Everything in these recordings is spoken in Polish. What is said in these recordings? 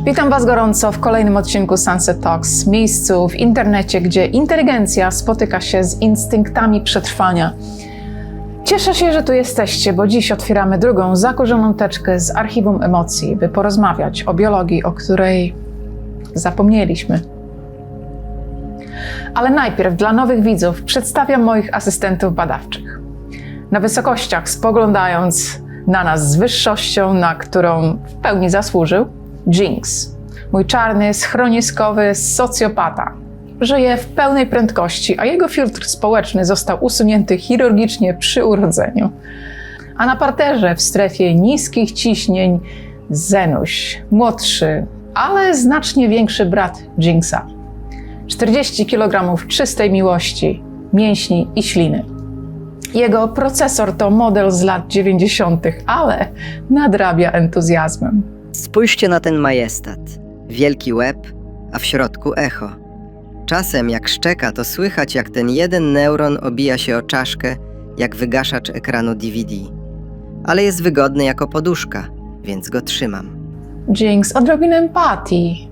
Witam Was gorąco w kolejnym odcinku Sunset Talks, miejscu w internecie, gdzie inteligencja spotyka się z instynktami przetrwania. Cieszę się, że tu jesteście, bo dziś otwieramy drugą zakurzoną teczkę z archiwum emocji, by porozmawiać o biologii, o której zapomnieliśmy. Ale najpierw dla nowych widzów przedstawiam moich asystentów badawczych. Na wysokościach spoglądając na nas z wyższością, na którą w pełni zasłużył, Jinx, mój czarny, schroniskowy socjopata. Żyje w pełnej prędkości, a jego filtr społeczny został usunięty chirurgicznie przy urodzeniu. A na parterze w strefie niskich ciśnień Zenuś, młodszy, ale znacznie większy brat Jinxa. 40 kg czystej miłości, mięśni i śliny. Jego procesor to model z lat 90., ale nadrabia entuzjazmem. Spójrzcie na ten majestat. Wielki łeb, a w środku echo. Czasem jak szczeka, to słychać, jak ten jeden neuron obija się o czaszkę, jak wygaszacz ekranu DVD. Ale jest wygodny jako poduszka, więc go trzymam. Jinx, odrobinę empatii.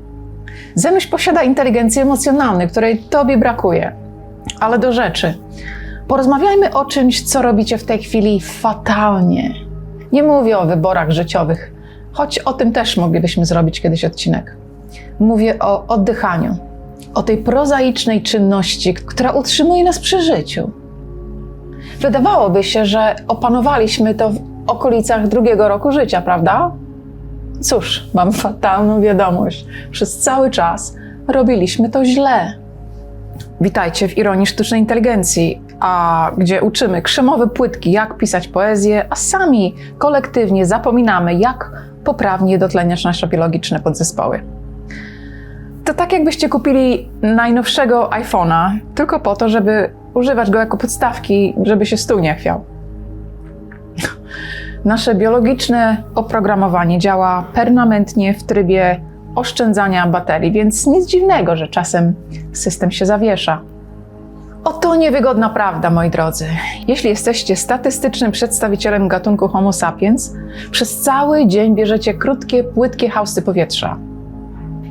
Zenuś posiada inteligencję emocjonalną, której tobie brakuje. Ale do rzeczy. Porozmawiajmy o czymś, co robicie w tej chwili fatalnie. Nie mówię o wyborach życiowych, choć o tym też moglibyśmy zrobić kiedyś odcinek. Mówię o oddychaniu, o tej prozaicznej czynności, która utrzymuje nas przy życiu. Wydawałoby się, że opanowaliśmy to w okolicach 2. roku życia, prawda? Cóż, mam fatalną wiadomość. Przez cały czas robiliśmy to źle. Witajcie w Ironii Sztucznej Inteligencji, gdzie uczymy krzemowe płytki, jak pisać poezję, a sami kolektywnie zapominamy, jak poprawnie dotleniać nasze biologiczne podzespoły. To tak jakbyście kupili najnowszego iPhone'a tylko po to, żeby używać go jako podstawki, żeby się stół nie chwiał. Nasze biologiczne oprogramowanie działa permanentnie w trybie oszczędzania baterii, więc nic dziwnego, że czasem system się zawiesza. Oto niewygodna prawda, moi drodzy. Jeśli jesteście statystycznym przedstawicielem gatunku Homo sapiens, przez cały dzień bierzecie krótkie, płytkie hausty powietrza.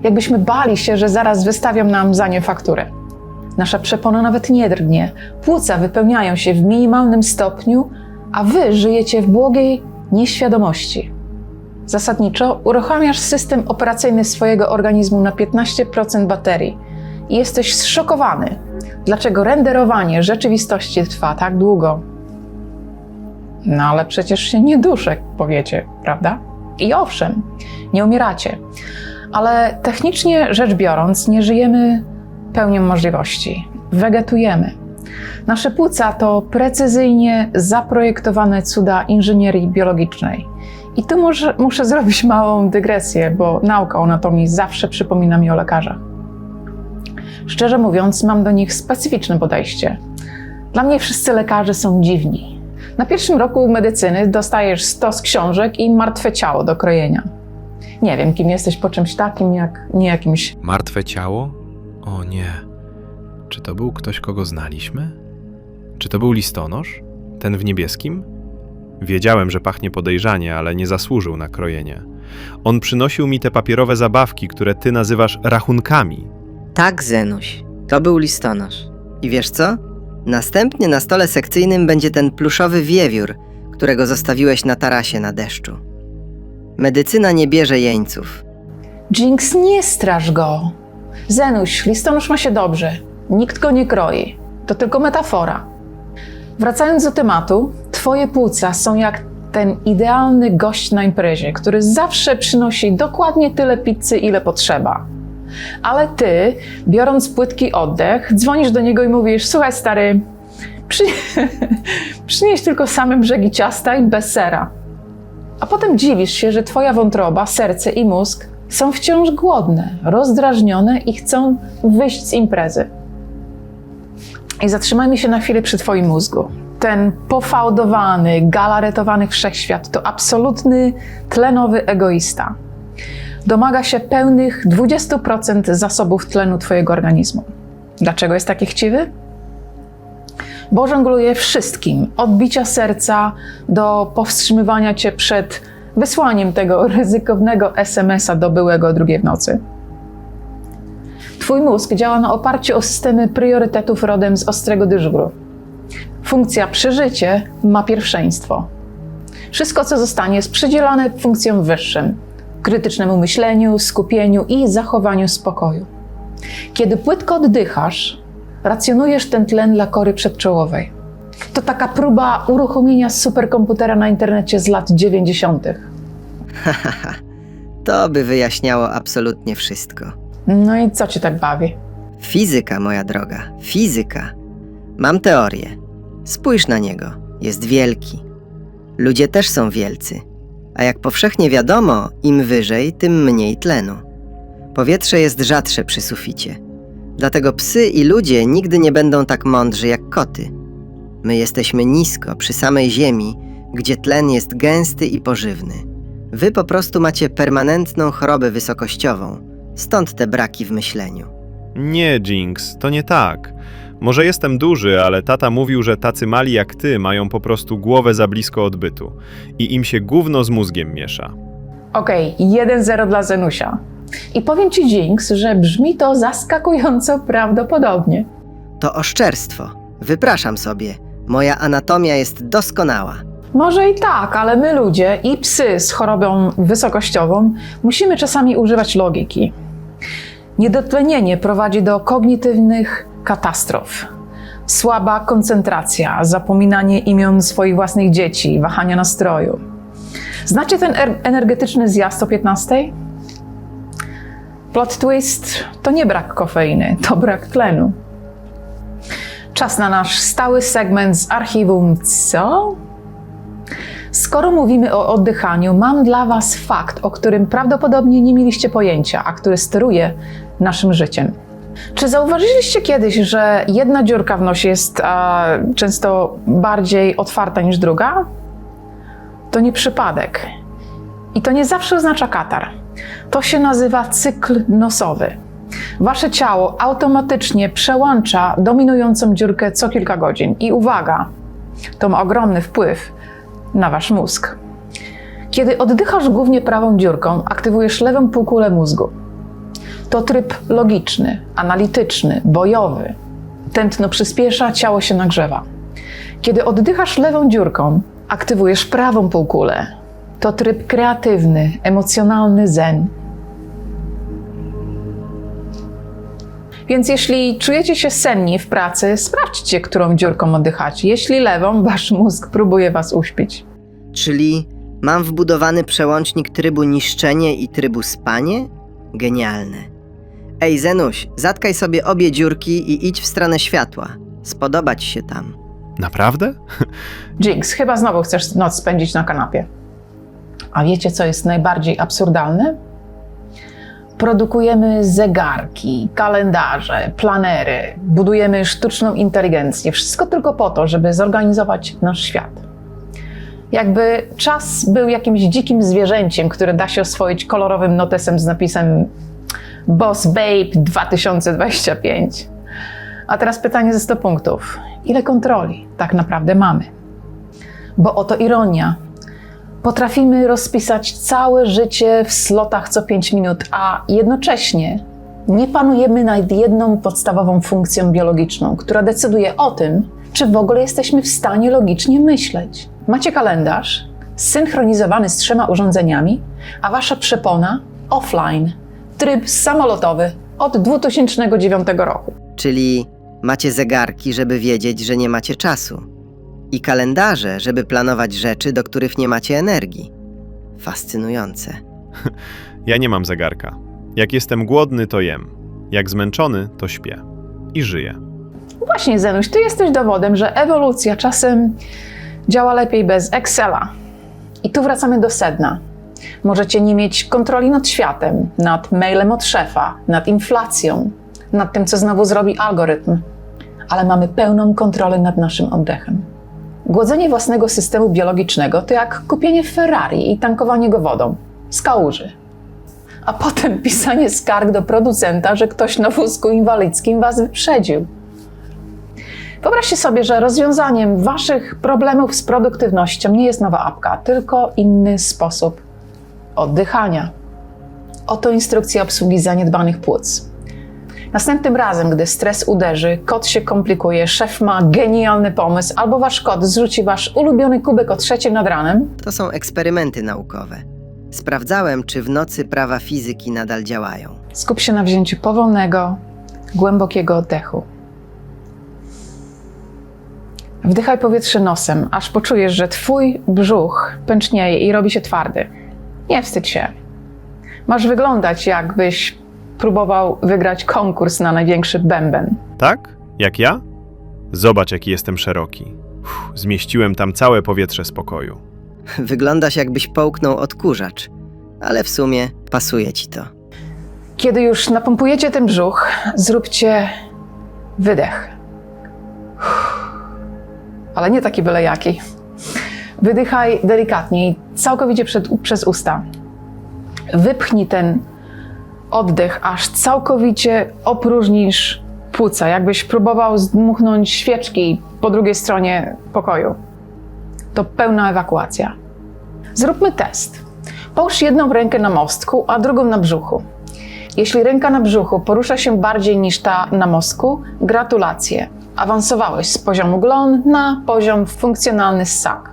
Jakbyśmy bali się, że zaraz wystawią nam za nie fakturę. Nasza przepona nawet nie drgnie, płuca wypełniają się w minimalnym stopniu, a wy żyjecie w błogiej nieświadomości. Zasadniczo uruchamiasz system operacyjny swojego organizmu na 15% baterii i jesteś zszokowany, dlaczego renderowanie rzeczywistości trwa tak długo. No ale przecież się nie duszę, powiecie, prawda? I owszem, nie umieracie, ale technicznie rzecz biorąc nie żyjemy pełnią możliwości, wegetujemy. Nasze płuca to precyzyjnie zaprojektowane cuda inżynierii biologicznej. I tu muszę zrobić małą dygresję, bo nauka o anatomii zawsze przypomina mi o lekarzach. Szczerze mówiąc, mam do nich specyficzne podejście. Dla mnie wszyscy lekarze są dziwni. Na 1. roku medycyny dostajesz 100 książek i martwe ciało do krojenia. Nie wiem, kim jesteś po czymś takim, jak nie jakimś... Martwe ciało? O nie. Czy to był ktoś, kogo znaliśmy? Czy to był listonosz? Ten w niebieskim? Wiedziałem, że pachnie podejrzanie, ale nie zasłużył na krojenie. On przynosił mi te papierowe zabawki, które ty nazywasz rachunkami. Tak, Zenuś, to był listonosz. I wiesz co? Następnie na stole sekcyjnym będzie ten pluszowy wiewiór, którego zostawiłeś na tarasie na deszczu. Medycyna nie bierze jeńców. Jinx, nie straż go. Zenuś, listonosz ma się dobrze. Nikt go nie kroi. To tylko metafora. Wracając do tematu, twoje płuca są jak ten idealny gość na imprezie, który zawsze przynosi dokładnie tyle pizzy, ile potrzeba. Ale ty, biorąc płytki oddech, dzwonisz do niego i mówisz: słuchaj stary, przynieś tylko same brzegi ciasta i bez sera. A potem dziwisz się, że twoja wątroba, serce i mózg są wciąż głodne, rozdrażnione i chcą wyjść z imprezy. I zatrzymajmy się na chwilę przy twoim mózgu. Ten pofałdowany, galaretowany wszechświat to absolutny tlenowy egoista. Domaga się pełnych 20% zasobów tlenu twojego organizmu. Dlaczego jest taki chciwy? Bo żongluje wszystkim, od bicia serca do powstrzymywania cię przed wysłaniem tego ryzykownego SMS-a do byłego o 2:00 w nocy. Twój mózg działa na oparciu o systemy priorytetów rodem z ostrego dyżuru. Funkcja przeżycie ma pierwszeństwo. Wszystko, co zostanie, jest przydzielane funkcjom wyższym, krytycznemu myśleniu, skupieniu i zachowaniu spokoju. Kiedy płytko oddychasz, racjonujesz ten tlen dla kory przedczołowej. To taka próba uruchomienia superkomputera na internecie z lat 90. To by wyjaśniało absolutnie wszystko. No i co cię tak bawi? Fizyka, moja droga, fizyka. Mam teorię. Spójrz na niego. Jest wielki. Ludzie też są wielcy. A jak powszechnie wiadomo, im wyżej, tym mniej tlenu. Powietrze jest rzadsze przy suficie. Dlatego psy i ludzie nigdy nie będą tak mądrzy jak koty. My jesteśmy nisko, przy samej ziemi, gdzie tlen jest gęsty i pożywny. Wy po prostu macie permanentną chorobę wysokościową. Stąd te braki w myśleniu. Nie, Jinx, to nie tak. Może jestem duży, ale tata mówił, że tacy mali jak ty mają po prostu głowę za blisko odbytu i im się gówno z mózgiem miesza. Okej, 1-0 dla Zenusia. I powiem ci, Jinx, że brzmi to zaskakująco prawdopodobnie. To oszczerstwo. Wypraszam sobie. Moja anatomia jest doskonała. Może i tak, ale my ludzie i psy z chorobą wysokościową musimy czasami używać logiki. Niedotlenienie prowadzi do kognitywnych katastrof. Słaba koncentracja, zapominanie imion swoich własnych dzieci, wahania nastroju. Znacie ten energetyczny zjazd o 15:00? Plot twist to nie brak kofeiny, to brak tlenu. Czas na nasz stały segment z archiwum Co? Skoro mówimy o oddychaniu, mam dla was fakt, o którym prawdopodobnie nie mieliście pojęcia, a który steruje naszym życiem. Czy zauważyliście kiedyś, że jedna dziurka w nosie jest często bardziej otwarta niż druga? To nie przypadek. I to nie zawsze oznacza katar. To się nazywa cykl nosowy. Wasze ciało automatycznie przełącza dominującą dziurkę co kilka godzin. I uwaga, to ma ogromny wpływ na wasz mózg. Kiedy oddychasz głównie prawą dziurką, aktywujesz lewą półkulę mózgu. To tryb logiczny, analityczny, bojowy. Tętno przyspiesza, ciało się nagrzewa. Kiedy oddychasz lewą dziurką, aktywujesz prawą półkulę. To tryb kreatywny, emocjonalny zen. Więc jeśli czujecie się senni w pracy, sprawdźcie, którą dziurką oddychacie. Jeśli lewą, wasz mózg próbuje was uśpić. Czyli mam wbudowany przełącznik trybu niszczenie i trybu spanie? Genialne. Ej, Zenuś, zatkaj sobie obie dziurki i idź w stronę światła. Spodoba ci się tam. Naprawdę? Jinx, chyba znowu chcesz noc spędzić na kanapie. A wiecie, co jest najbardziej absurdalne? Produkujemy zegarki, kalendarze, planery, budujemy sztuczną inteligencję. Wszystko tylko po to, żeby zorganizować nasz świat. Jakby czas był jakimś dzikim zwierzęciem, które da się oswoić kolorowym notesem z napisem Boss Babe 2025. A teraz pytanie ze 100 punktów. Ile kontroli tak naprawdę mamy? Bo oto ironia. Potrafimy rozpisać całe życie w slotach co 5 minut, a jednocześnie nie panujemy nad jedną podstawową funkcją biologiczną, która decyduje o tym, czy w ogóle jesteśmy w stanie logicznie myśleć. Macie kalendarz zsynchronizowany z 3 urządzeniami, a wasza przepona offline, tryb samolotowy od 2009 roku. Czyli macie zegarki, żeby wiedzieć, że nie macie czasu. I kalendarze, żeby planować rzeczy, do których nie macie energii. Fascynujące. Ja nie mam zegarka. Jak jestem głodny, to jem. Jak zmęczony, to śpię. I żyję. Właśnie, Zenuś, ty jesteś dowodem, że ewolucja czasem działa lepiej bez Excela. I tu wracamy do sedna. Możecie nie mieć kontroli nad światem, nad mailem od szefa, nad inflacją, nad tym, co znowu zrobi algorytm. Ale mamy pełną kontrolę nad naszym oddechem. Głodzenie własnego systemu biologicznego to jak kupienie Ferrari i tankowanie go wodą z kałuży. A potem pisanie skarg do producenta, że ktoś na wózku inwalidzkim was wyprzedził. Wyobraźcie sobie, że rozwiązaniem waszych problemów z produktywnością nie jest nowa apka, tylko inny sposób oddychania. Oto instrukcja obsługi zaniedbanych płuc. Następnym razem, gdy stres uderzy, kot się komplikuje, szef ma genialny pomysł, albo wasz kot zrzuci wasz ulubiony kubek o 3 nad ranem, To są eksperymenty naukowe. Sprawdzałem, czy w nocy prawa fizyki nadal działają. skup się na wzięciu powolnego, głębokiego oddechu. Wdychaj powietrze nosem, aż poczujesz, że twój brzuch pęcznieje i robi się twardy. Nie wstydź się. Masz wyglądać, jakbyś próbował wygrać konkurs na największy bęben. Tak? Jak ja? Zobacz, jaki jestem szeroki. Zmieściłem tam całe powietrze spokoju. Wyglądasz, jakbyś połknął odkurzacz, ale w sumie pasuje ci to. Kiedy już napompujecie ten brzuch, zróbcie wydech. Ale nie taki byle jaki. Wydychaj delikatnie i całkowicie przez usta. Wypchnij ten oddech, aż całkowicie opróżnisz płuca, jakbyś próbował zdmuchnąć świeczki po drugiej stronie pokoju. To pełna ewakuacja. Zróbmy test. Połóż jedną rękę na mostku, a drugą na brzuchu. Jeśli ręka na brzuchu porusza się bardziej niż ta na mostku, gratulacje. Awansowałeś z poziomu glon na poziom funkcjonalny ssak.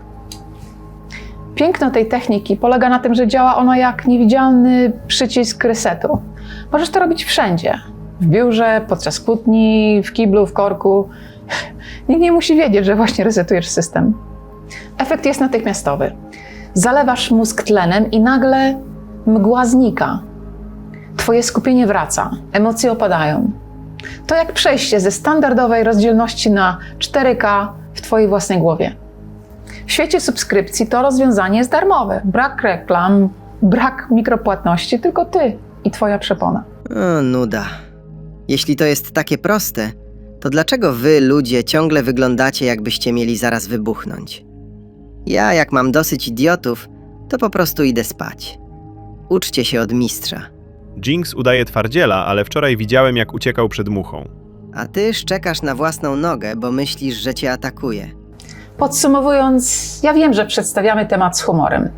Piękno tej techniki polega na tym, że działa ona jak niewidzialny przycisk resetu. Możesz to robić wszędzie. W biurze, podczas kłótni, w kiblu, w korku. Nikt nie musi wiedzieć, że właśnie resetujesz system. Efekt jest natychmiastowy. Zalewasz mózg tlenem i nagle mgła znika. Twoje skupienie wraca, emocje opadają. To jak przejście ze standardowej rozdzielności na 4K w twojej własnej głowie. W świecie subskrypcji to rozwiązanie jest darmowe. Brak reklam, brak mikropłatności, tylko ty i twoja przepona. O, nuda. Jeśli to jest takie proste, to dlaczego wy, ludzie, ciągle wyglądacie, jakbyście mieli zaraz wybuchnąć? Ja, jak mam dosyć idiotów, to po prostu idę spać. Uczcie się od mistrza. Jinx udaje twardziela, ale wczoraj widziałem, jak uciekał przed muchą. A ty szczekasz na własną nogę, bo myślisz, że cię atakuje. Podsumowując, ja wiem, że przedstawiamy temat z humorem.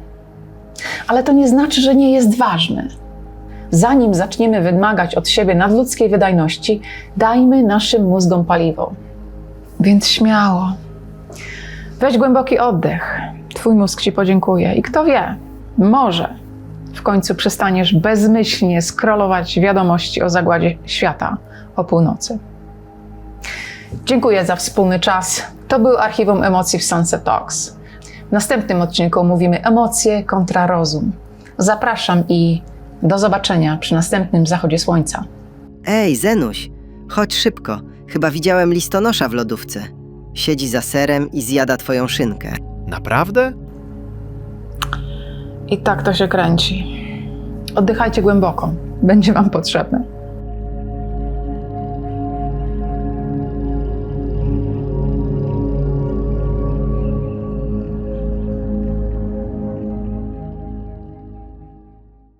Ale to nie znaczy, że nie jest ważny. Zanim zaczniemy wymagać od siebie nadludzkiej wydajności, dajmy naszym mózgom paliwo. Więc śmiało. Weź głęboki oddech. Twój mózg ci podziękuje. I kto wie, może w końcu przestaniesz bezmyślnie scrollować wiadomości o zagładzie świata o północy. Dziękuję za wspólny czas. To był Archiwum Emocji w Sunset Talks. W następnym odcinku omówimy emocje kontra rozum. Zapraszam i do zobaczenia przy następnym zachodzie słońca. Ej, Zenuś, chodź szybko. Chyba widziałem listonosza w lodówce. Siedzi za serem i zjada twoją szynkę. Naprawdę? I tak to się kręci. Oddychajcie głęboko. Będzie wam potrzebne.